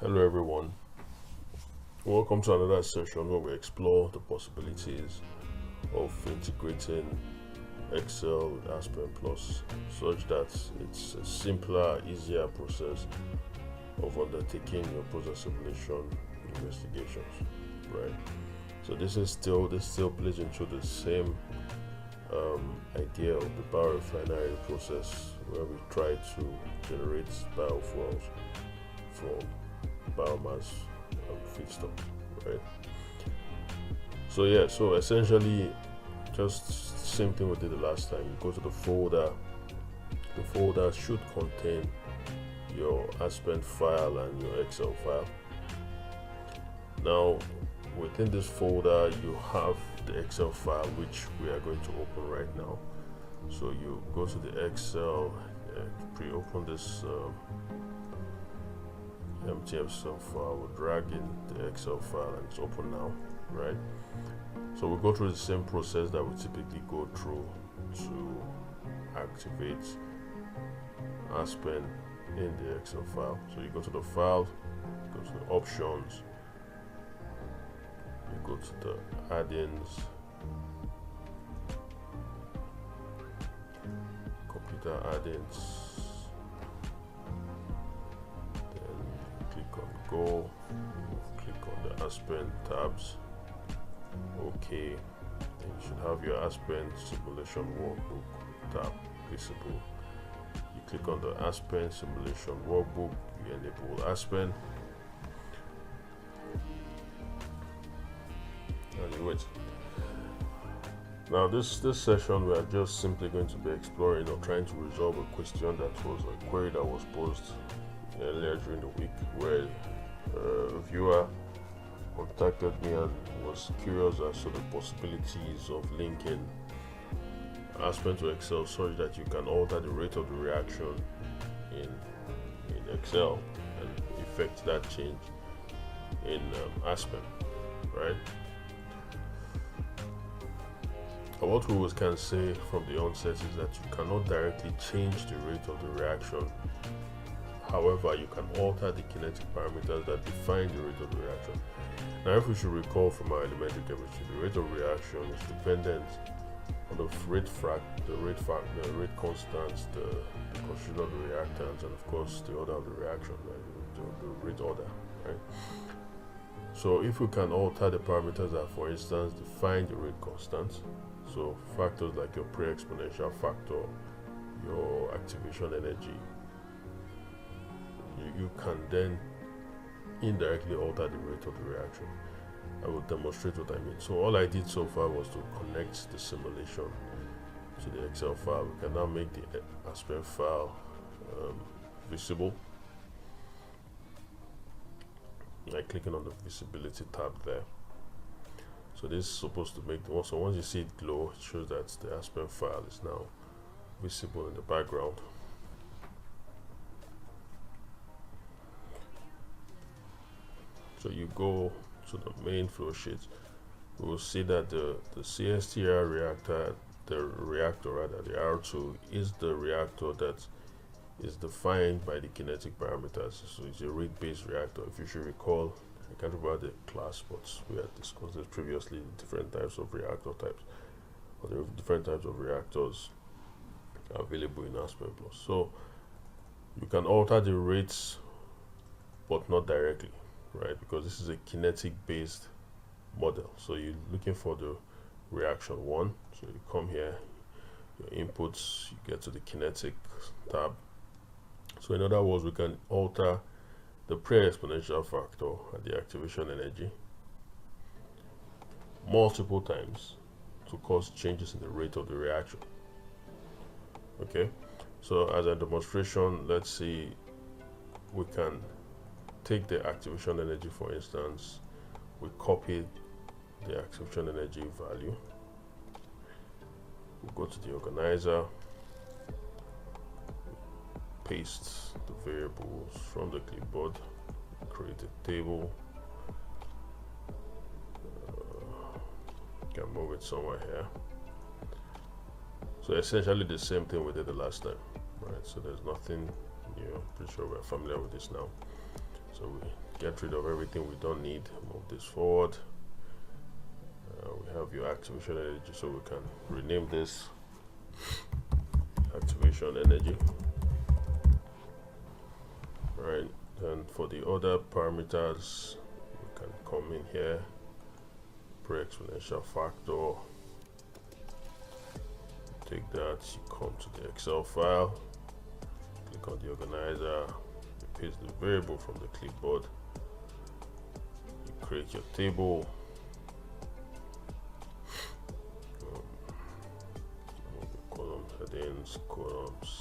Hello everyone, welcome to another session where we explore the possibilities of integrating Excel with ASPEN Plus such that it's a simpler, easier process of undertaking your process simulation investigations, right? So this still plays into the same idea of the biorefinery process where we try to generate biofuels from biomass feedstock, right? So essentially just same thing we did the last time. You go to the folder. The folder should contain your ASPEN file and your Excel file. Now within this folder you have the Excel file which we are going to open right now. So you go to the Excel, pre-open this empty Excel file, we'll drag in the Excel file and it's open now, right? So we'll go through the same process that we typically go through to activate ASPEN in the Excel file. So you go to the file, go to the options, you go to the add-ins, computer add-ins, go, click on the ASPEN tabs. Okay, then you should have your ASPEN simulation workbook tab visible. You click on the ASPEN simulation workbook, you enable ASPEN, and you wait. Now this session we are just simply going to be exploring or trying to resolve a question that was a query that was posed earlier during the week, where a viewer contacted me and was curious as to the possibilities of linking ASPEN to Excel such that you can alter the rate of the reaction in Excel and effect that change in ASPEN, right? And what we always can say from the onset is that you cannot directly change the rate of the reaction. However, you can alter the kinetic parameters that define the rate of the reaction. Now, if we should recall from our elementary chemistry, the rate of reaction is dependent on the rate constants, the constitution of the reactants, and of course the order of the reaction, right? the rate order, right? So if we can alter the parameters that, for instance, define the rate constants, so factors like your pre-exponential factor, your activation energy, you can then indirectly alter the rate of the reaction. I will demonstrate what I mean. So all I did so far was to connect the simulation to the Excel file. We can now make the ASPEN file visible by clicking on the visibility tab there. So this is supposed to make the one. So once you see it glow, it shows that the ASPEN file is now visible in the background. So you go to the main flow sheet, we will see that the CSTR reactor, the R2 is the reactor that is defined by the kinetic parameters. So it's a rate-based reactor. If you should recall, I can't remember the class, but we had discussed this previously, different types of reactor types, or the different types of reactors available in ASPEN Plus. So you can alter the rates, but not directly, right? Because this is a kinetic based model. So you're looking for the reaction 1. So you come here, your inputs, you get to the kinetic tab. So in other words, we can alter the pre-exponential factor and the activation energy multiple times to cause changes in the rate of the reaction. Okay, so as a demonstration, let's see, we can take the activation energy, for instance. We copy the activation energy value, we go to the organizer, paste the variables from the clipboard, create a table, can move it somewhere here. So essentially the same thing we did the last time, right? So there's nothing new. Pretty sure we're familiar with this now. So we get rid of everything we don't need. Move this forward. We have your activation energy, so we can rename this activation energy. Right, and for the other parameters, we can come in here, pre-exponential factor, take that, you come to the Excel file, click on the organizer, you paste the variable from the clipboard, you create your table, column headings, columns,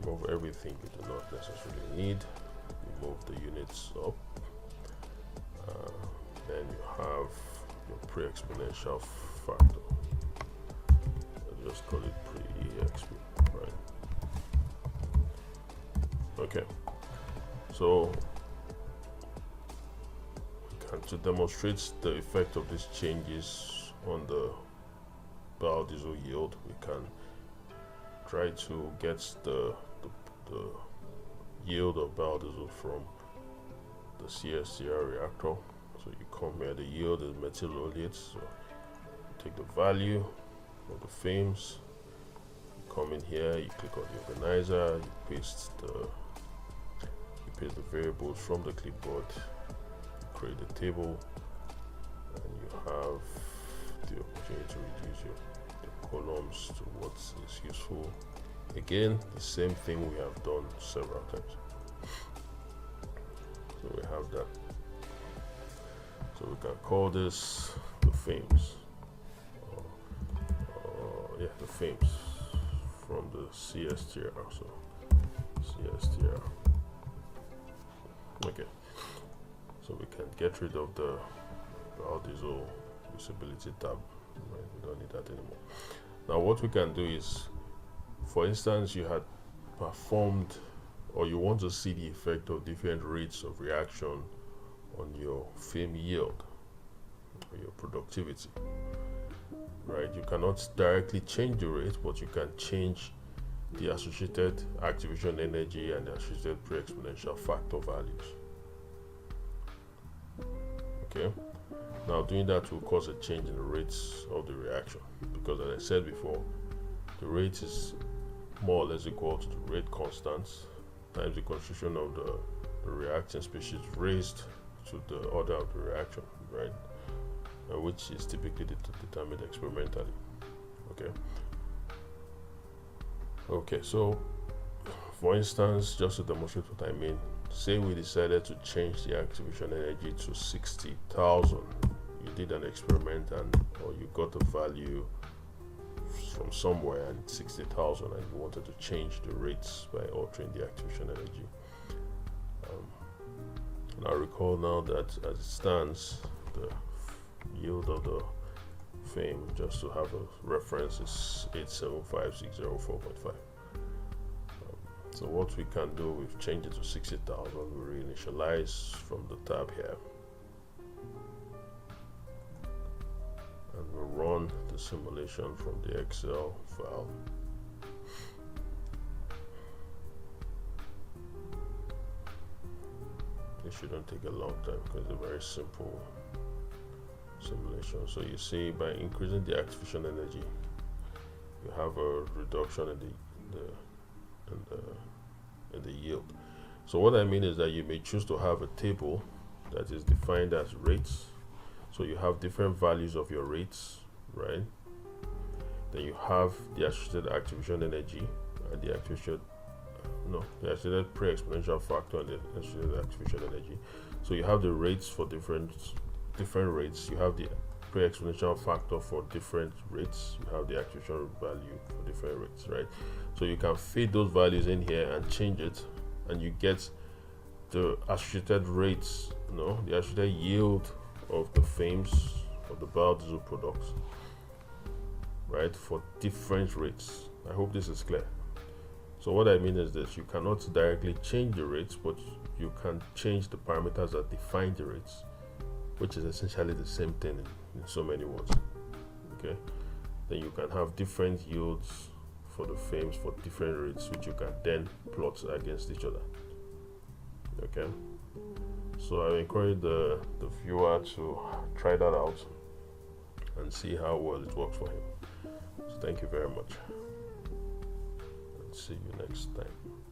remove everything you do not necessarily need, move the units up, then you have your pre-exponential factor. I'll just call it pre-exp, right? Okay, so to demonstrate the effect of these changes on the biodiesel yield, we can try to get the yield of biodiesel from the CSTR reactor. So you come here, the yield is methyl oleate, so you take the value of the FAMES, you come in here, you click on the organizer, you paste the variables from the clipboard, you create the table, and you have the opportunity to reduce the columns to what is useful. Again, the same thing we have done several times. So we have that. So we can call this the FAMES. Yeah, the FAMES from the CSTR. So CSTR. Okay. So we can get rid of the biodiesel usability tab. Right? We don't need that anymore. Now what we can do is, for instance, you had performed, or you want to see the effect of different rates of reaction on your FAME yield or your productivity, right? You cannot directly change the rate, but you can change the associated activation energy and the associated pre-exponential factor values. Okay, now doing that will cause a change in the rates of the reaction, because as I said before, the rate is more or less equal to the rate constant times the concentration of the reactant species raised to the order of the reaction, right? Which is typically determined experimentally. Okay, so for instance, just to demonstrate what I mean, say we decided to change the activation energy to 60,000. You did an experiment or you got a value from somewhere and it's 60,000, and you wanted to change the rates by altering the activation energy. And I recall now that as it stands, the yield of the FAME, just to have a reference, is 875,604.5. So what we can do, we've changed it to 60,000. We reinitialize from the tab here, and we run the simulation from the Excel file. It shouldn't take a long time because it's a very simple simulation. So you see, by increasing the activation energy, you have a reduction in the yield. So what I mean is that you may choose to have a table that is defined as rates. So you have different values of your rates, right? Then you have the associated activation energy and the associated pre-exponential factor and the associated activation energy. So you have the rates for different rates. You have the pre-exponential factor for different rates. You have the activation value for different rates, right? So you can feed those values in here and change it, and you get the associated rates, the associated yield of the FAMES of the biodiesel products, right, for different rates. I hope this is clear. So what I mean is this: you cannot directly change the rates, but you can change the parameters that define the rates, which is essentially the same thing in so many words. Okay, then you can have different yields for the FAMES for different rates, which you can then plot against each other. Okay, So I encourage the viewer to try that out and see how well it works for him. So thank you very much, and see you next time.